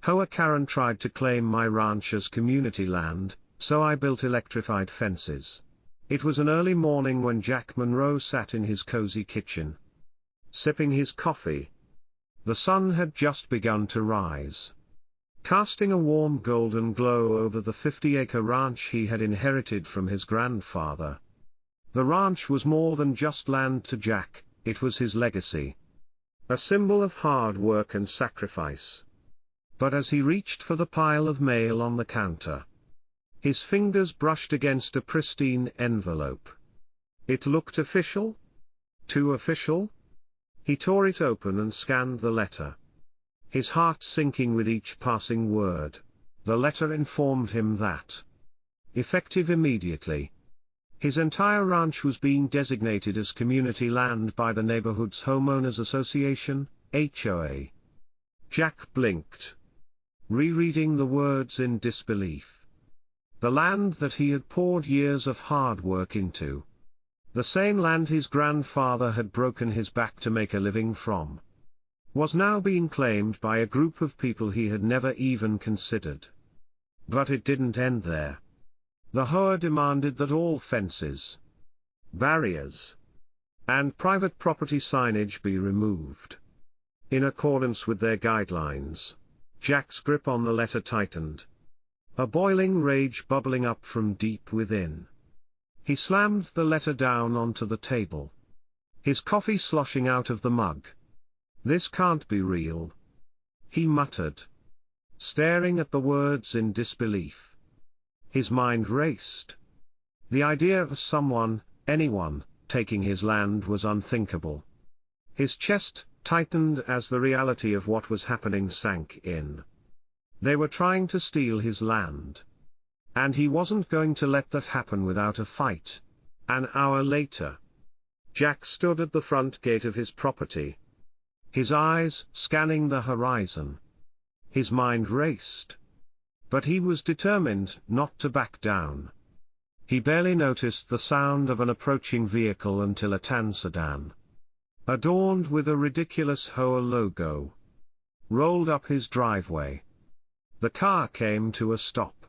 Hoa Karen tried to claim my ranch as community land, so I built electrified fences. It was an early morning when Jack Monroe sat in his cozy kitchen, sipping his coffee. The sun had just begun to rise, casting a warm golden glow over the 50-acre ranch he had inherited from his grandfather. The ranch was more than just land to Jack, it was his legacy, a symbol of hard work and sacrifice. But as he reached for the pile of mail on the counter, his fingers brushed against a pristine envelope. It looked official? Too official? He tore it open and scanned the letter, his heart sinking with each passing word. The letter informed him that, effective immediately, his entire ranch was being designated as community land by the Neighborhood's Homeowners Association, HOA. Jack blinked, rereading the words in disbelief. The land that he had poured years of hard work into, the same land his grandfather had broken his back to make a living from, was now being claimed by a group of people he had never even considered. But it didn't end there. The HOA demanded that all fences, barriers, and private property signage be removed. In accordance with their guidelines, Jack's grip on the letter tightened, a boiling rage bubbling up from deep within. He slammed the letter down onto the table, his coffee sloshing out of the mug. "This can't be real," he muttered, staring at the words in disbelief. His mind raced. The idea of someone, anyone, taking his land was unthinkable. His chest tightened as the reality of what was happening sank in. They were trying to steal his land, and he wasn't going to let that happen without a fight. An hour later, Jack stood at the front gate of his property, his eyes scanning the horizon. His mind raced, but he was determined not to back down. He barely noticed the sound of an approaching vehicle until a tan sedan, adorned with a ridiculous HOA logo, rolled up his driveway. The car came to a stop,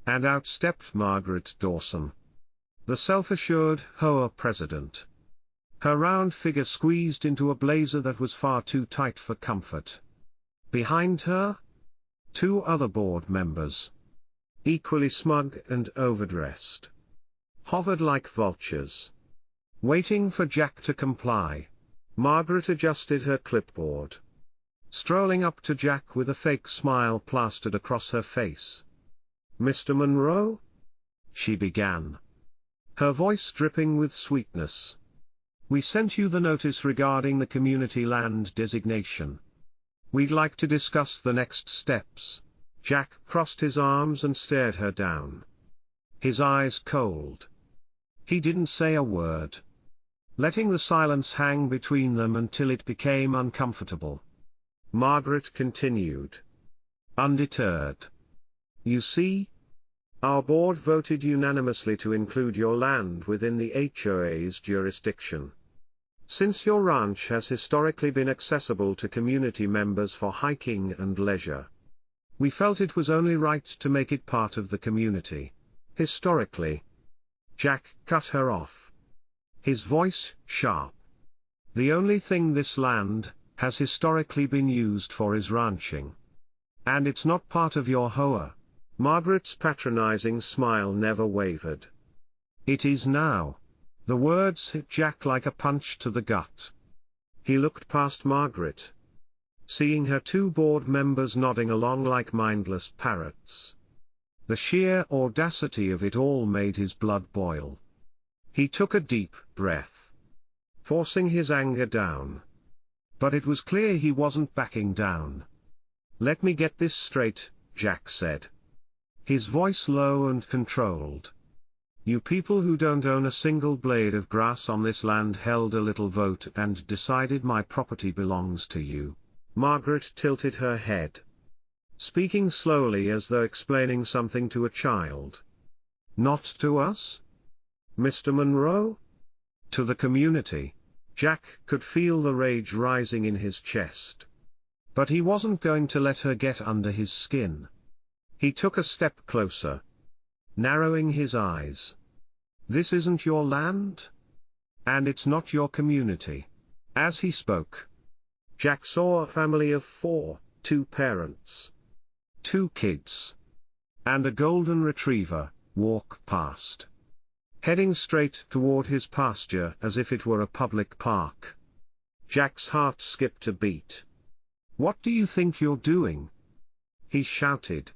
and out stepped Margaret Dawson, the self-assured HOA president, her round figure squeezed into a blazer that was far too tight for comfort. Behind her, two other board members, equally smug and overdressed, hovered like vultures, waiting for Jack to comply. Margaret adjusted her clipboard, strolling up to Jack with a fake smile plastered across her face. "Mr. Monroe?" she began, her voice dripping with sweetness. "We sent you the notice regarding the community land designation. We'd like to discuss the next steps." Jack crossed his arms and stared her down, his eyes cold. He didn't say a word, letting the silence hang between them until it became uncomfortable. Margaret continued, undeterred. "You see, our board voted unanimously to include your land within the HOA's jurisdiction. Since your ranch has historically been accessible to community members for hiking and leisure, we felt it was only right to make it part of the community. Historically." Jack cut her off, his voice sharp. "The only thing this land has historically been used for is ranching. And it's not part of your HOA." Margaret's patronizing smile never wavered. "It is now." The words hit Jack like a punch to the gut. He looked past Margaret, seeing her two board members nodding along like mindless parrots. The sheer audacity of it all made his blood boil. He took a deep breath, forcing his anger down. But it was clear he wasn't backing down. "Let me get this straight," Jack said, his voice low and controlled. "You people who don't own a single blade of grass on this land held a little vote and decided my property belongs to you." Margaret tilted her head, speaking slowly as though explaining something to a child. "Not to us, Mr. Monroe? To the community." Jack could feel the rage rising in his chest. But he wasn't going to let her get under his skin. He took a step closer, narrowing his eyes. This isn't your land? And it's not your community. As he spoke, Jack saw a family of 4, 2 parents, 2 kids, and a golden retriever, walk past, heading straight toward his pasture as if it were a public park. Jack's heart skipped a beat. "What do you think you're doing?" he shouted,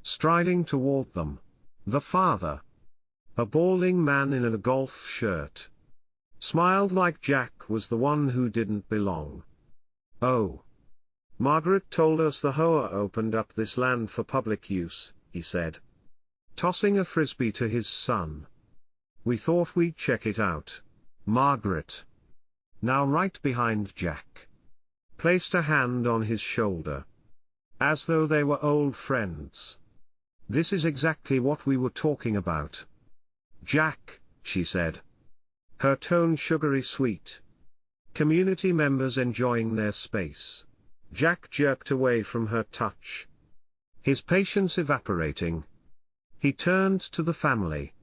striding toward them. The father, a balding man in a golf shirt, smiled like Jack was the one who didn't belong. "Oh. Margaret told us the HOA opened up this land for public use," he said, tossing a frisbee to his son. "We thought we'd check it out." Margaret, now right behind Jack, placed a hand on his shoulder, as though they were old friends. "This is exactly what we were talking about, Jack," she said, her tone sugary sweet. "Community members enjoying their space." Jack jerked away from her touch, his patience evaporating. He turned to the family.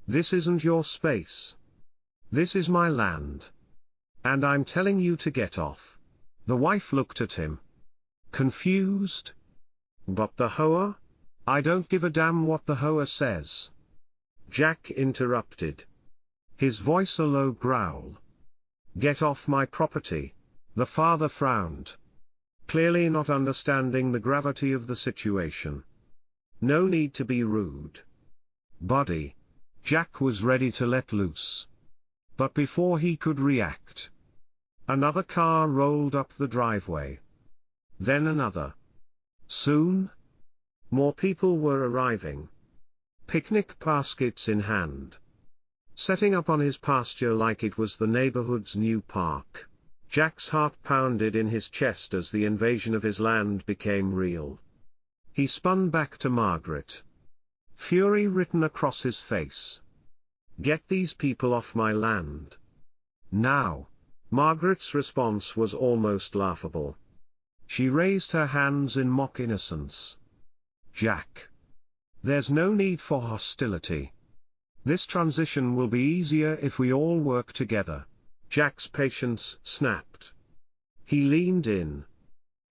"This isn't your space. This is my land. And I'm telling you to get off." The wife looked at him, confused. "But the HOA? I don't give a damn what the HOA says." Jack interrupted, his voice a low growl. "Get off my property." The father frowned, clearly not understanding the gravity of the situation. "No need to be rude, buddy." Jack was ready to let loose. But before he could react, another car rolled up the driveway. Then another. Soon, more people were arriving, picnic baskets in hand, setting up on his pasture like it was the neighborhood's new park. Jack's heart pounded in his chest as the invasion of his land became real. He spun back to Margaret, fury written across his face. "Get these people off my land. Now." Margaret's response was almost laughable. She raised her hands in mock innocence. "Jack, there's no need for hostility. This transition will be easier if we all work together." Jack's patience snapped. He leaned in,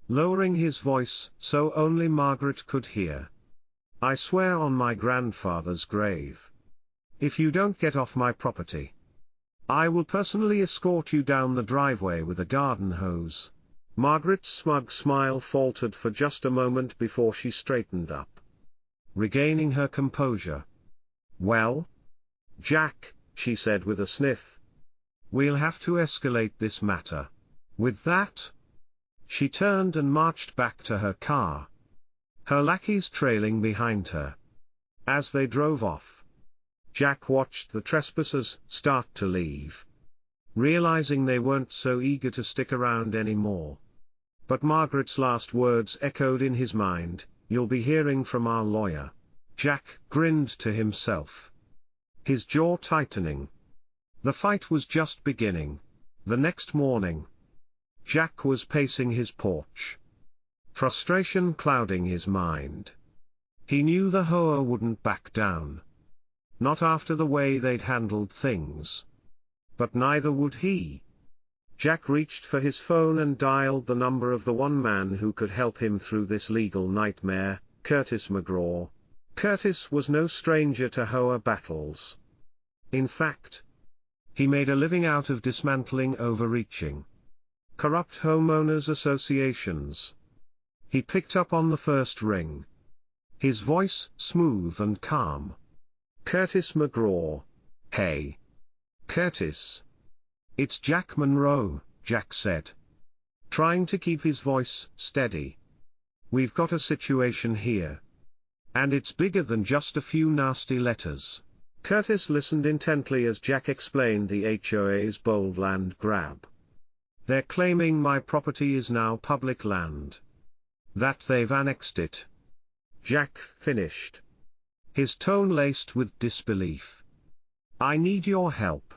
lowering his voice so only Margaret could hear. "I swear on my grandfather's grave, if you don't get off my property, I will personally escort you down the driveway with a garden hose." Margaret's smug smile faltered for just a moment before she straightened up, regaining her composure. "Well, Jack," she said with a sniff, "we'll have to escalate this matter." With that, she turned and marched back to her car, her lackeys trailing behind her. As they drove off, Jack watched the trespassers start to leave, realizing they weren't so eager to stick around anymore. But Margaret's last words echoed in his mind, "You'll be hearing from our lawyer." Jack grinned to himself, his jaw tightening. The fight was just beginning. The next morning, Jack was pacing his porch, frustration clouding his mind. He knew the HOA wouldn't back down. Not after the way they'd handled things. But neither would he. Jack reached for his phone and dialed the number of the one man who could help him through this legal nightmare, Curtis McGraw. Curtis was no stranger to HOA battles. In fact, he made a living out of dismantling overreaching, corrupt homeowners associations. He picked up on the first ring, his voice smooth and calm. "Curtis McGraw. Hey. Curtis. It's Jack Monroe," Jack said, trying to keep his voice steady. "We've got a situation here. And it's bigger than just a few nasty letters." Curtis listened intently as Jack explained the HOA's bold land grab. "They're claiming my property is now public land. That they've annexed it." Jack finished, his tone laced with disbelief. "I need your help."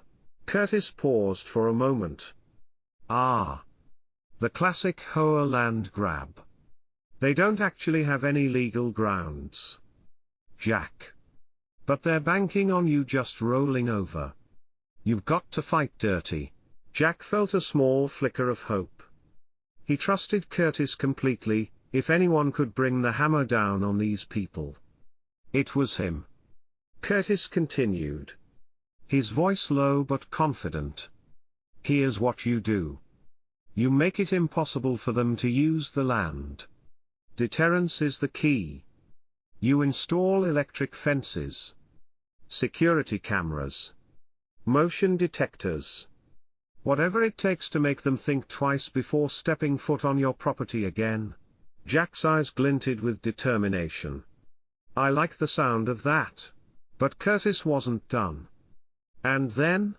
Curtis paused for a moment. "Ah. The classic HOA land grab. They don't actually have any legal grounds, Jack. But they're banking on you just rolling over. You've got to fight dirty. Jack felt a small flicker of hope. He trusted Curtis completely. If anyone could bring the hammer down on these people, it was him. Curtis continued, his voice low but confident. Here's what you do. You make it impossible for them to use the land. Deterrence is the key. You install electric fences, security cameras, motion detectors. Whatever it takes to make them think twice before stepping foot on your property again. Jack's eyes glinted with determination. I like the sound of that. But Curtis wasn't done. And then?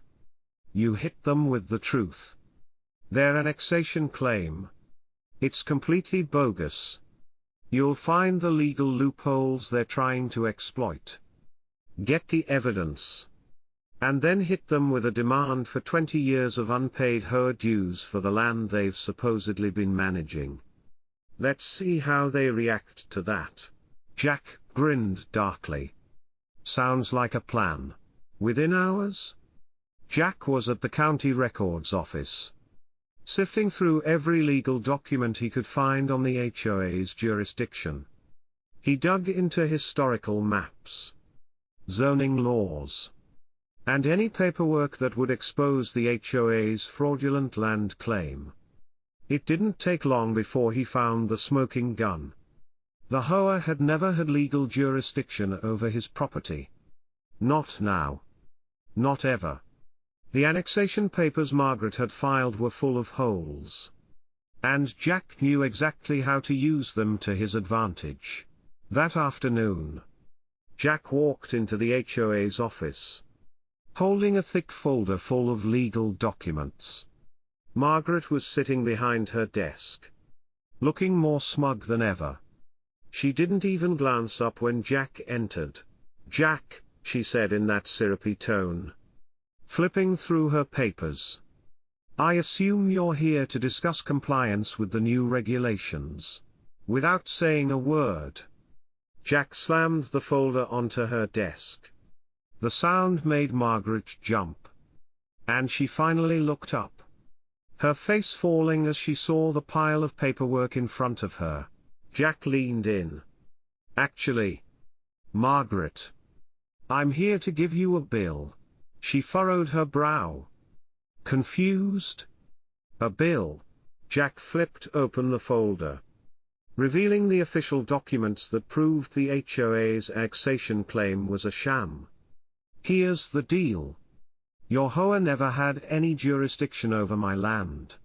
You hit them with the truth. Their annexation claim. It's completely bogus. You'll find the legal loopholes they're trying to exploit. Get the evidence. And then hit them with a demand for 20 years of unpaid HOA dues for the land they've supposedly been managing. Let's see how they react to that. Jack grinned darkly. Sounds like a plan. Within hours? Jack was at the county records office, sifting through every legal document he could find on the HOA's jurisdiction. He dug into historical maps, zoning laws, and any paperwork that would expose the HOA's fraudulent land claim. It didn't take long before he found the smoking gun. The HOA had never had legal jurisdiction over his property. Not now. Not ever. The annexation papers Margaret had filed were full of holes. And Jack knew exactly how to use them to his advantage. That afternoon, Jack walked into the HOA's office, holding a thick folder full of legal documents. Margaret was sitting behind her desk, looking more smug than ever. She didn't even glance up when Jack entered. Jack, she said in that syrupy tone, flipping through her papers. I assume you're here to discuss compliance with the new regulations. Without saying a word, Jack slammed the folder onto her desk. The sound made Margaret jump, and she finally looked up, her face falling as she saw the pile of paperwork in front of her. Jack leaned in. Actually, Margaret, I'm here to give you a bill. She furrowed her brow, confused. A bill? Jack flipped open the folder, revealing the official documents that proved the HOA's annexation claim was a sham. Here's the deal. Your HOA never had any jurisdiction over my land.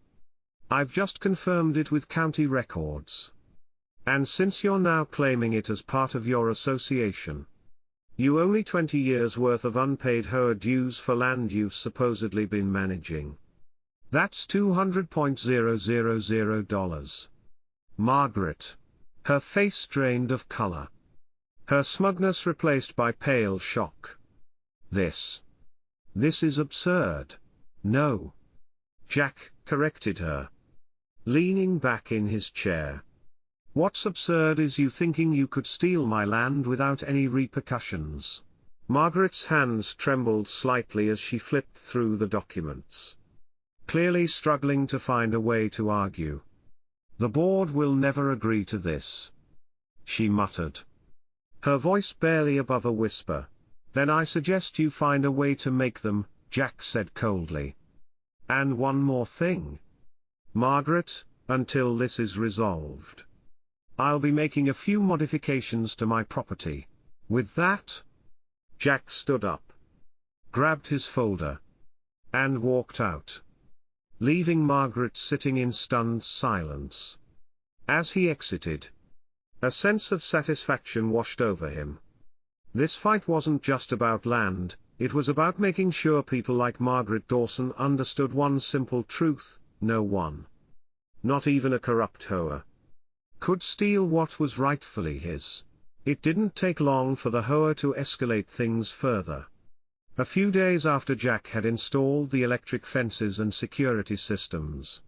I've just confirmed it with county records. And since you're now claiming it as part of your association, you owe me 20 years' worth of unpaid HOA dues for land you've supposedly been managing. That's $200,000. Margaret. Her face drained of color, her smugness replaced by pale shock. This is absurd. No. Jack corrected her, leaning back in his chair. What's absurd is you thinking you could steal my land without any repercussions. Margaret's hands trembled slightly as she flipped through the documents, clearly struggling to find a way to argue. The board will never agree to this, she muttered, her voice barely above a whisper. Then I suggest you find a way to make them, Jack said coldly. And one more thing, Margaret, until this is resolved, I'll be making a few modifications to my property. With that, Jack stood up, grabbed his folder, and walked out, leaving Margaret sitting in stunned silence. As he exited, a sense of satisfaction washed over him. This fight wasn't just about land, it was about making sure people like Margaret Dawson understood one simple truth: no one, not even a corrupt HOA, could steal what was rightfully his. It didn't take long for the HOA to escalate things further. A few days after Jack had installed the electric fences and security systems,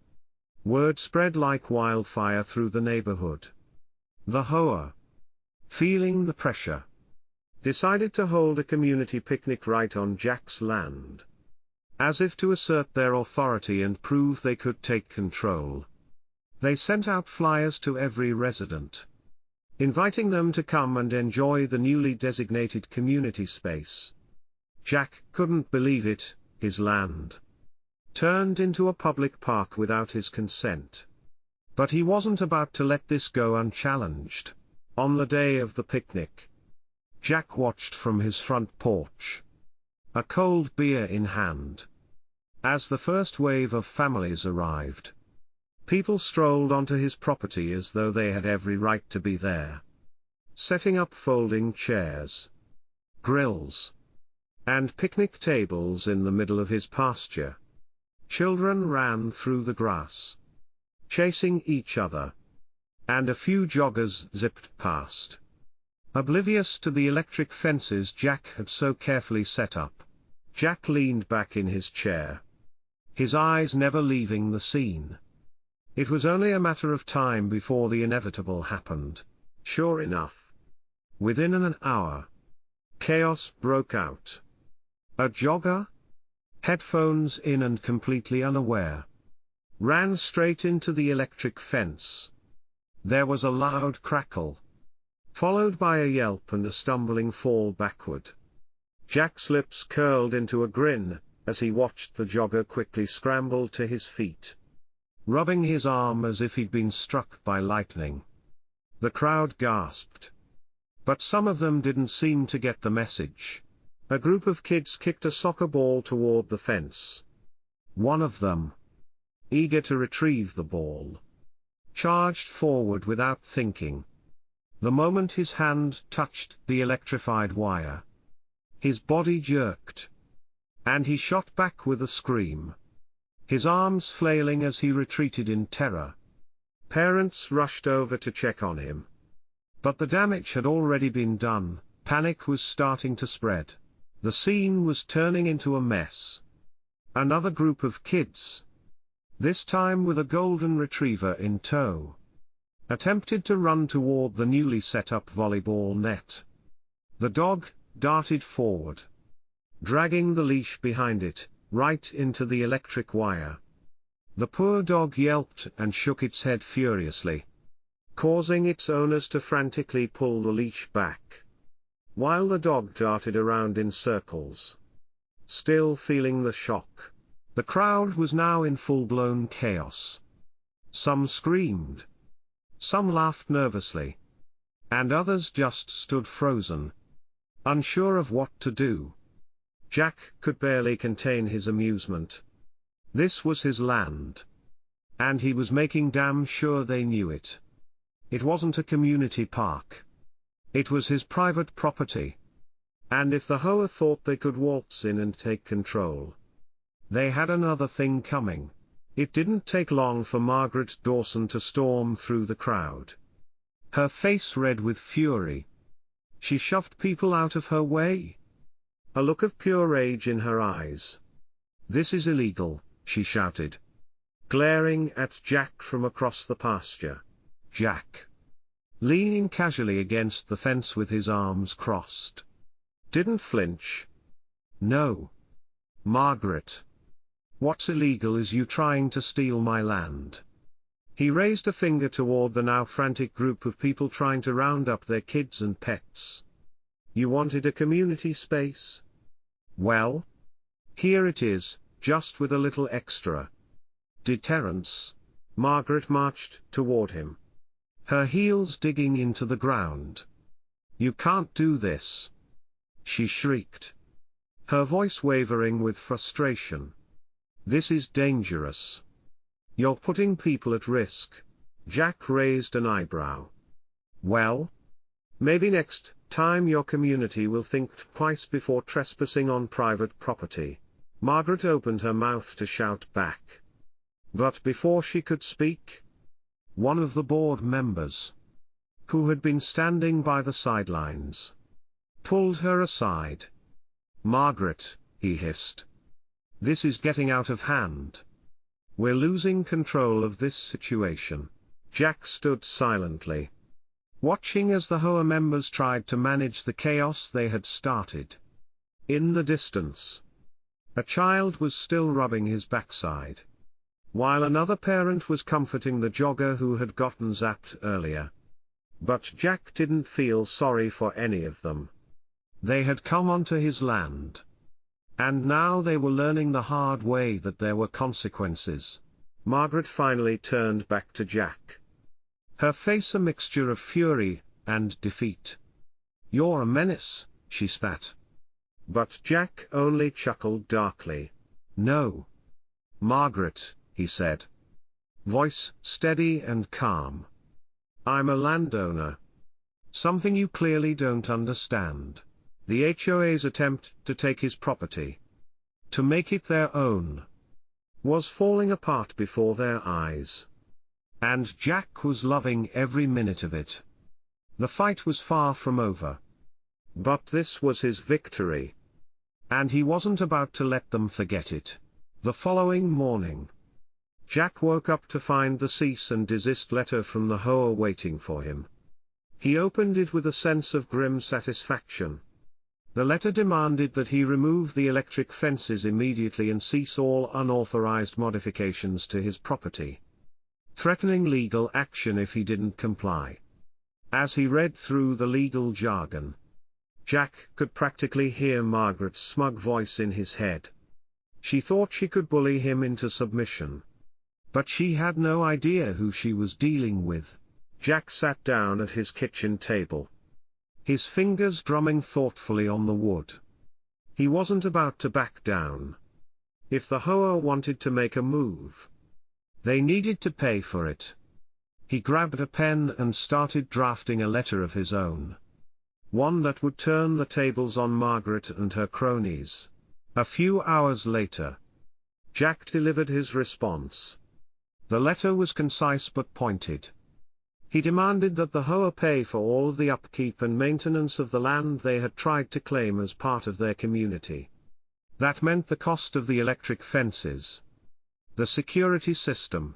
Word spread like wildfire through the neighborhood. The HOA, feeling the pressure, decided to hold a community picnic right on Jack's land. As if to assert their authority and prove they could take control, they sent out flyers to every resident, inviting them to come and enjoy the newly designated community space. Jack couldn't believe it, his land turned into a public park without his consent. But he wasn't about to let this go unchallenged. On the day of the picnic, Jack watched from his front porch, a cold beer in hand. As the first wave of families arrived, people strolled onto his property as though they had every right to be there, setting up folding chairs, grills, and picnic tables in the middle of his pasture. Children ran through the grass, chasing each other, and a few joggers zipped past, oblivious to the electric fences Jack had so carefully set up. Jack leaned back in his chair, his eyes never leaving the scene. It was only a matter of time before the inevitable happened. Sure enough, within an hour, chaos broke out. A jogger, headphones in and completely unaware, ran straight into the electric fence. There was a loud crackle, followed by a yelp and a stumbling fall backward. Jack's lips curled into a grin, as he watched the jogger quickly scramble to his feet, rubbing his arm as if he'd been struck by lightning. The crowd gasped, but some of them didn't seem to get the message. A group of kids kicked a soccer ball toward the fence. One of them, eager to retrieve the ball, charged forward without thinking. The moment his hand touched the electrified wire, his body jerked, and he shot back with a scream, his arms flailing as he retreated in terror. Parents rushed over to check on him, but the damage had already been done. Panic was starting to spread. The scene was turning into a mess. Another group of kids, this time with a golden retriever in tow, attempted to run toward the newly set up volleyball net. The dog darted forward, dragging the leash behind it, right into the electric wire. The poor dog yelped and shook its head furiously, causing its owners to frantically pull the leash back, while the dog darted around in circles, still feeling the shock. The crowd was now in full-blown chaos. Some screamed, some laughed nervously, and others just stood frozen, unsure of what to do. Jack could barely contain his amusement. This was his land, and he was making damn sure they knew it. It wasn't a community park. It was his private property. And if the HOA thought they could waltz in and take control, they had another thing coming. It didn't take long for Margaret Dawson to storm through the crowd, her face red with fury. She shoved people out of her way, a look of pure rage in her eyes. "This is illegal," she shouted, glaring at Jack from across the pasture. Jack, leaning casually against the fence with his arms crossed, didn't flinch. "No, Margaret. What's illegal is you trying to steal my land." He raised a finger toward the now frantic group of people trying to round up their kids and pets. "You wanted a community space? Well, here it is, just with a little extra deterrence." Margaret marched toward him, her heels digging into the ground. "You can't do this," she shrieked, her voice wavering with frustration. "This is dangerous. You're putting people at risk." Jack raised an eyebrow. "Well, maybe next time your community will think twice before trespassing on private property." Margaret opened her mouth to shout back, but before she could speak, one of the board members, who had been standing by the sidelines, pulled her aside. "Margaret," he hissed, "this is getting out of hand. We're losing control of this situation. Jack stood silently, watching as the HOA members tried to manage the chaos they had started. In the distance, a child was still rubbing his backside, while another parent was comforting the jogger who had gotten zapped earlier. But Jack didn't feel sorry for any of them. They had come onto his land, and now they were learning the hard way that there were consequences. Margaret finally turned back to Jack, her face a mixture of fury and defeat. "You're a menace," she spat. But Jack only chuckled darkly. "No, Margaret," he said, voice steady and calm. "I'm a landowner. Something you clearly don't understand. The HOA's attempt to take his property, to make it their own, was falling apart before their eyes. And Jack was loving every minute of it. The fight was far from over. But this was his victory. And he wasn't about to let them forget it." The following morning, Jack woke up to find the cease and desist letter from the HOA waiting for him. He opened it with a sense of grim satisfaction. The letter demanded that he remove the electric fences immediately and cease all unauthorized modifications to his property, threatening legal action if he didn't comply. As he read through the legal jargon, Jack could practically hear Margaret's smug voice in his head. She thought she could bully him into submission. But she had no idea who she was dealing with. Jack sat down at his kitchen table, his fingers drumming thoughtfully on the wood. He wasn't about to back down. If the HOA wanted to make a move, they needed to pay for it. He grabbed a pen and started drafting a letter of his own, one that would turn the tables on Margaret and her cronies. A few hours later, Jack delivered his response. The letter was concise but pointed. He demanded that the HOA pay for all of the upkeep and maintenance of the land they had tried to claim as part of their community. That meant the cost of the electric fences, the security system,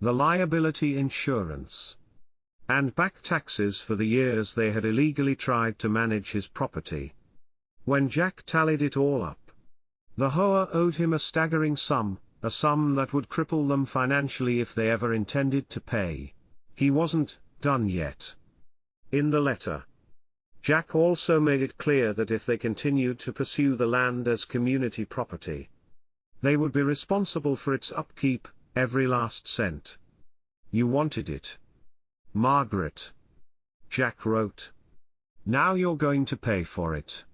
the liability insurance, and back taxes for the years they had illegally tried to manage his property. When Jack tallied it all up, the HOA owed him a staggering sum, a sum that would cripple them financially if they ever intended to pay. He wasn't done yet. In the letter, Jack also made it clear that if they continued to pursue the land as community property, they would be responsible for its upkeep, every last cent. "You wanted it, Margaret," Jack wrote. "Now you're going to pay for it.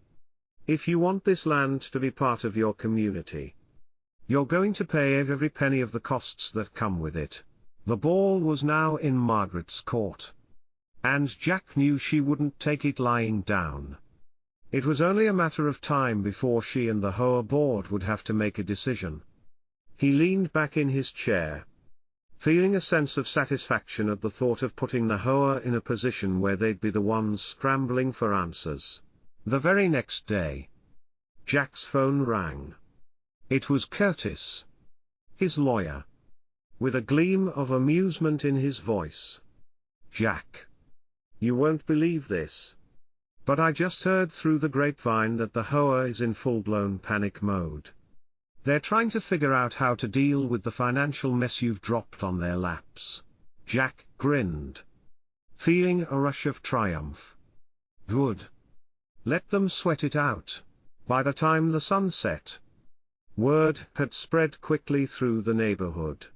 If you want this land to be part of your community, you're going to pay every penny of the costs that come with it." The ball was now in Margaret's court, and Jack knew she wouldn't take it lying down. It was only a matter of time before she and the HOA board would have to make a decision. He leaned back in his chair, feeling a sense of satisfaction at the thought of putting the HOA in a position where they'd be the ones scrambling for answers. The very next day, Jack's phone rang. It was Curtis, his lawyer, with a gleam of amusement in his voice. "Jack, you won't believe this, but I just heard through the grapevine that the HOA is in full-blown panic mode. They're trying to figure out how to deal with the financial mess you've dropped on their laps." Jack grinned, feeling a rush of triumph. Good. Let them sweat it out. By the time the sun set, word had spread quickly through the neighborhood.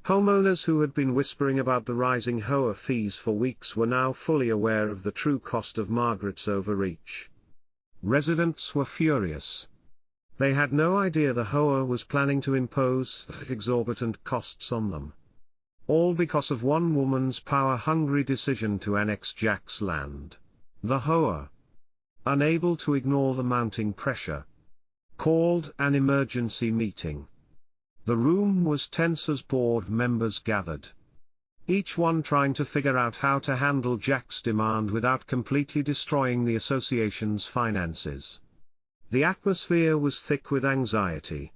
Homeowners who had been whispering about the rising HOA fees for weeks were now fully aware of the true cost of Margaret's overreach. Residents were furious. They had no idea the HOA was planning to impose exorbitant costs on them, all because of one woman's power-hungry decision to annex Jack's land. The HOA, unable to ignore the mounting pressure, called an emergency meeting. The room was tense as board members gathered, each one trying to figure out how to handle Jack's demand without completely destroying the association's finances. The atmosphere was thick with anxiety,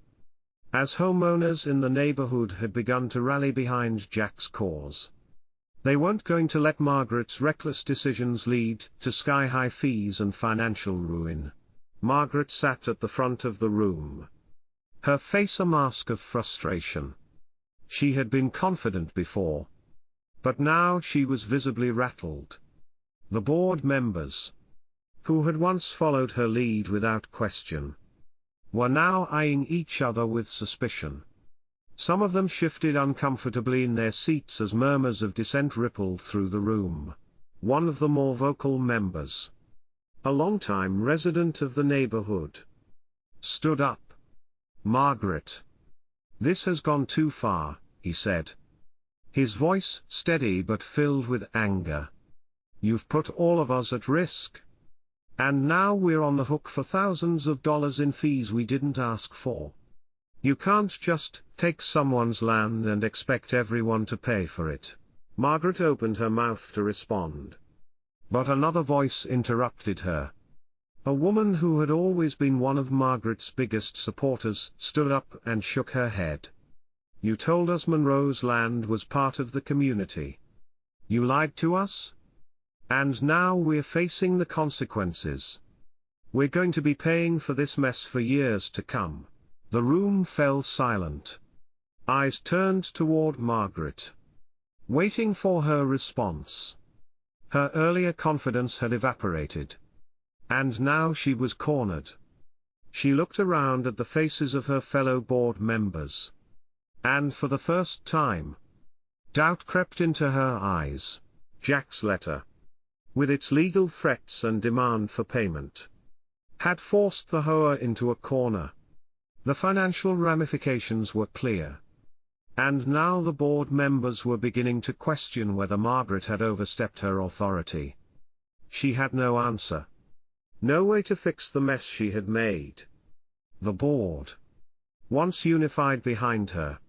as homeowners in the neighborhood had begun to rally behind Jack's cause. They weren't going to let Margaret's reckless decisions lead to sky-high fees and financial ruin. Margaret sat at the front of the room, her face a mask of frustration. She had been confident before, but now she was visibly rattled. The board members, who had once followed her lead without question, were now eyeing each other with suspicion. Some of them shifted uncomfortably in their seats as murmurs of dissent rippled through the room. One of the more vocal members, a longtime resident of the neighborhood, stood up. "Margaret, this has gone too far," he said, his voice steady but filled with anger. "You've put all of us at risk. And now we're on the hook for thousands of dollars in fees we didn't ask for. You can't just take someone's land and expect everyone to pay for it." Margaret opened her mouth to respond, but another voice interrupted her. A woman who had always been one of Margaret's biggest supporters stood up and shook her head. "You told us Monroe's land was part of the community. You lied to us? And now we're facing the consequences. We're going to be paying for this mess for years to come." The room fell silent. Eyes turned toward Margaret, waiting for her response. Her earlier confidence had evaporated, and now she was cornered. She looked around at the faces of her fellow board members, and for the first time, doubt crept into her eyes. Jack's letter, with its legal threats and demand for payment, had forced the HOA into a corner. The financial ramifications were clear, and now the board members were beginning to question whether Margaret had overstepped her authority. She had no answer, no way to fix the mess she had made. The board, once unified behind her,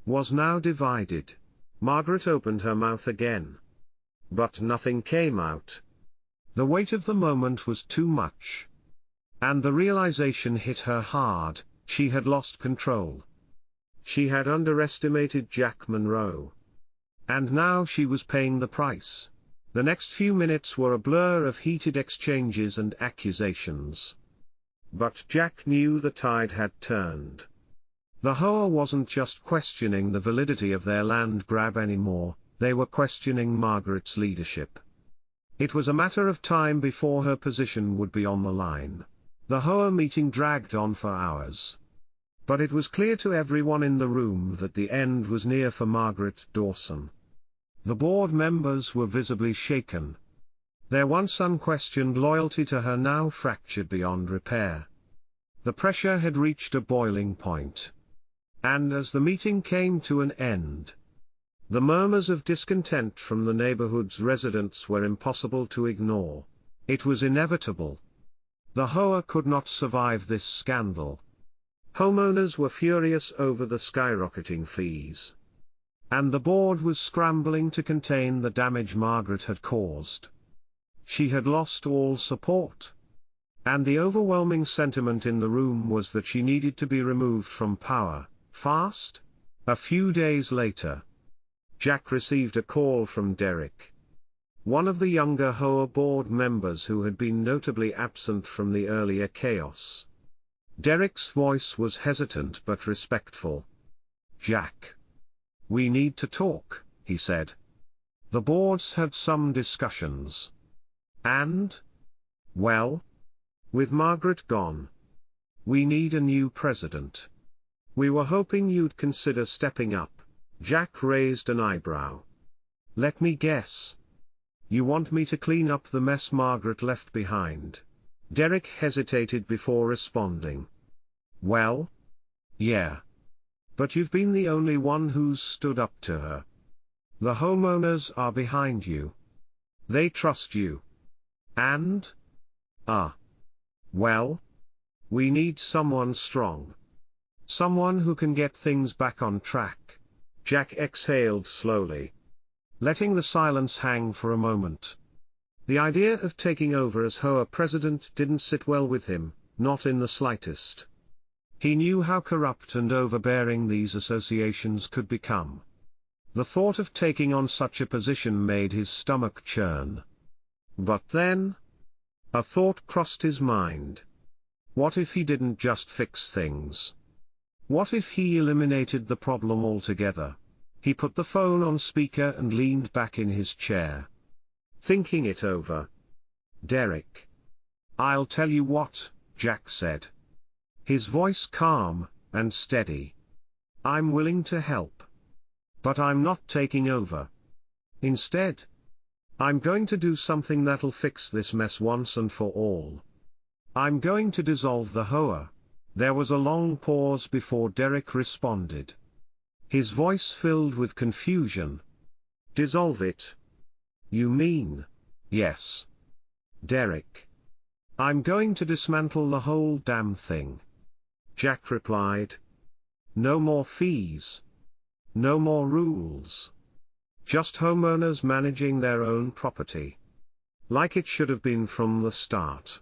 was now divided. Margaret opened her mouth again, but nothing came out. The weight of the moment was too much, and the realization hit her hard. She had lost control. She had underestimated Jack Monroe, and now she was paying the price. The next few minutes were a blur of heated exchanges and accusations. But Jack knew the tide had turned. The HOA wasn't just questioning the validity of their land grab anymore, they were questioning Margaret's leadership. It was a matter of time before her position would be on the line. The HOA meeting dragged on for hours, but it was clear to everyone in the room that the end was near for Margaret Dawson. The board members were visibly shaken. Their once unquestioned loyalty to her now fractured beyond repair. The pressure had reached a boiling point, and as the meeting came to an end, the murmurs of discontent from the neighborhood's residents were impossible to ignore. It was inevitable. The HOA could not survive this scandal. Homeowners were furious over the skyrocketing fees, and the board was scrambling to contain the damage Margaret had caused. She had lost all support, and the overwhelming sentiment in the room was that she needed to be removed from power, fast. A few days later, Jack received a call from Derek, one of the younger HOA board members who had been notably absent from the earlier chaos. Derek's voice was hesitant but respectful. "Jack, we need to talk," he said. "The board's had some discussions. And, well, with Margaret gone, we need a new president. We were hoping you'd consider stepping up." Jack raised an eyebrow. "Let me guess. You want me to clean up the mess Margaret left behind?" Derek hesitated before responding. "Well, yeah. But you've been the only one who's stood up to her. The homeowners are behind you. They trust you. And? Well, we need someone strong. Someone who can get things back on track." Jack exhaled slowly, letting the silence hang for a moment. The idea of taking over as HOA president didn't sit well with him, not in the slightest. He knew how corrupt and overbearing these associations could become. The thought of taking on such a position made his stomach churn. But then, a thought crossed his mind. What if he didn't just fix things? What if he eliminated the problem altogether? He put the phone on speaker and leaned back in his chair, thinking it over. Derek. I'll tell you what, Jack said. His voice calm and steady. I'm willing to help. But I'm not taking over. Instead, I'm going to do something that'll fix this mess once and for all. I'm going to dissolve the HOA. There was a long pause before Derek responded. His voice filled with confusion. Dissolve it? You mean? Yes. Derek. I'm going to dismantle the whole damn thing. Jack replied. No more fees. No more rules. Just homeowners managing their own property. Like it should have been from the start.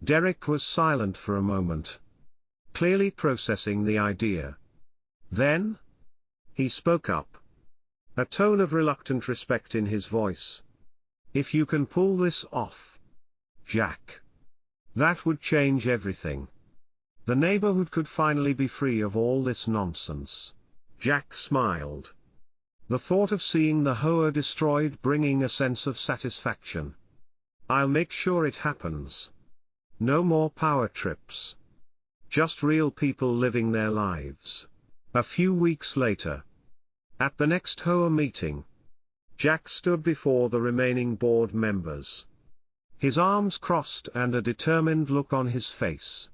Derek was silent for a moment, clearly processing the idea. Then, he spoke up. A tone of reluctant respect in his voice. If you can pull this off, Jack, that would change everything. The neighborhood could finally be free of all this nonsense. Jack smiled. The thought of seeing the HOA destroyed bringing a sense of satisfaction. I'll make sure it happens. No more power trips. Just real people living their lives. A few weeks later, at the next HOA meeting, Jack stood before the remaining board members. His arms crossed and a determined look on his face.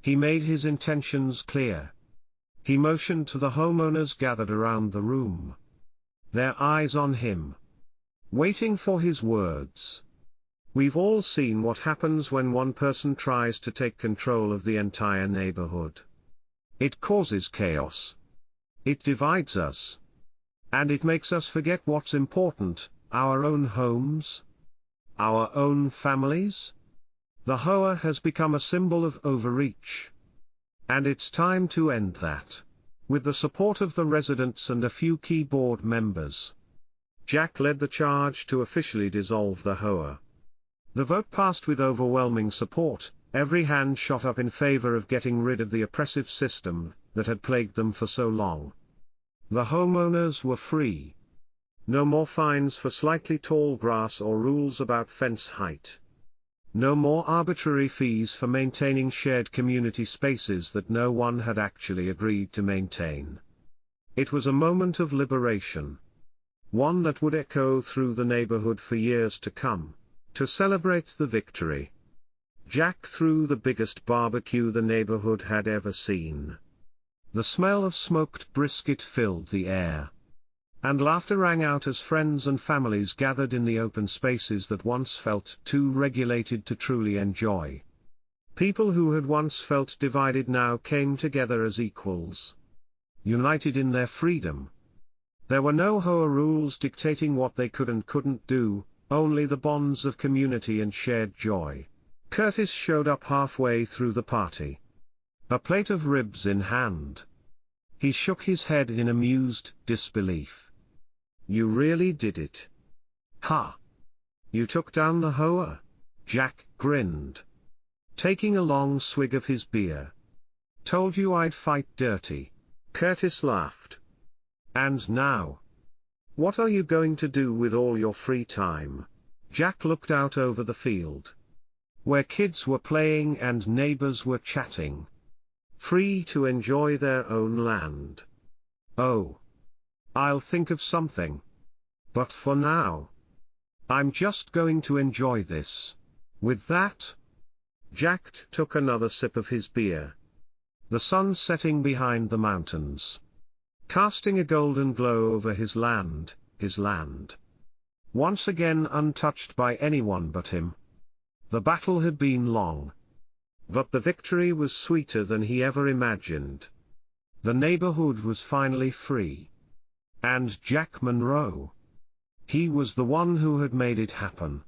He made his intentions clear. He motioned to the homeowners gathered around the room, their eyes on him, waiting for his words. We've all seen what happens when one person tries to take control of the entire neighborhood. It causes chaos. It divides us. And it makes us forget what's important, our own homes, our own families. The HOA has become a symbol of overreach. And it's time to end that. With the support of the residents and a few key board members, Jack led the charge to officially dissolve the HOA. The vote passed with overwhelming support. Every hand shot up in favor of getting rid of the oppressive system that had plagued them for so long. The homeowners were free. No more fines for slightly tall grass or rules about fence height. No more arbitrary fees for maintaining shared community spaces that no one had actually agreed to maintain. It was a moment of liberation. One that would echo through the neighborhood for years to come. To celebrate the victory, Jack threw the biggest barbecue the neighborhood had ever seen. The smell of smoked brisket filled the air. And laughter rang out as friends and families gathered in the open spaces that once felt too regulated to truly enjoy. People who had once felt divided now came together as equals, united in their freedom. There were no HOA rules dictating what they could and couldn't do, only the bonds of community and shared joy. Curtis showed up halfway through the party, a plate of ribs in hand. He shook his head in amused disbelief. You really did it. Ha! You took down the HOA? Jack grinned, taking a long swig of his beer. Told you I'd fight dirty. Curtis laughed. And now? What are you going to do with all your free time? Jack looked out over the field, where kids were playing and neighbors were chatting, free to enjoy their own land. Oh, I'll think of something. But for now, I'm just going to enjoy this. With that, Jack took another sip of his beer. The sun setting behind the mountains, casting a golden glow over his land, once again untouched by anyone but him. The battle had been long, but the victory was sweeter than he ever imagined. The neighborhood was finally free. And Jack Monroe, he was the one who had made it happen.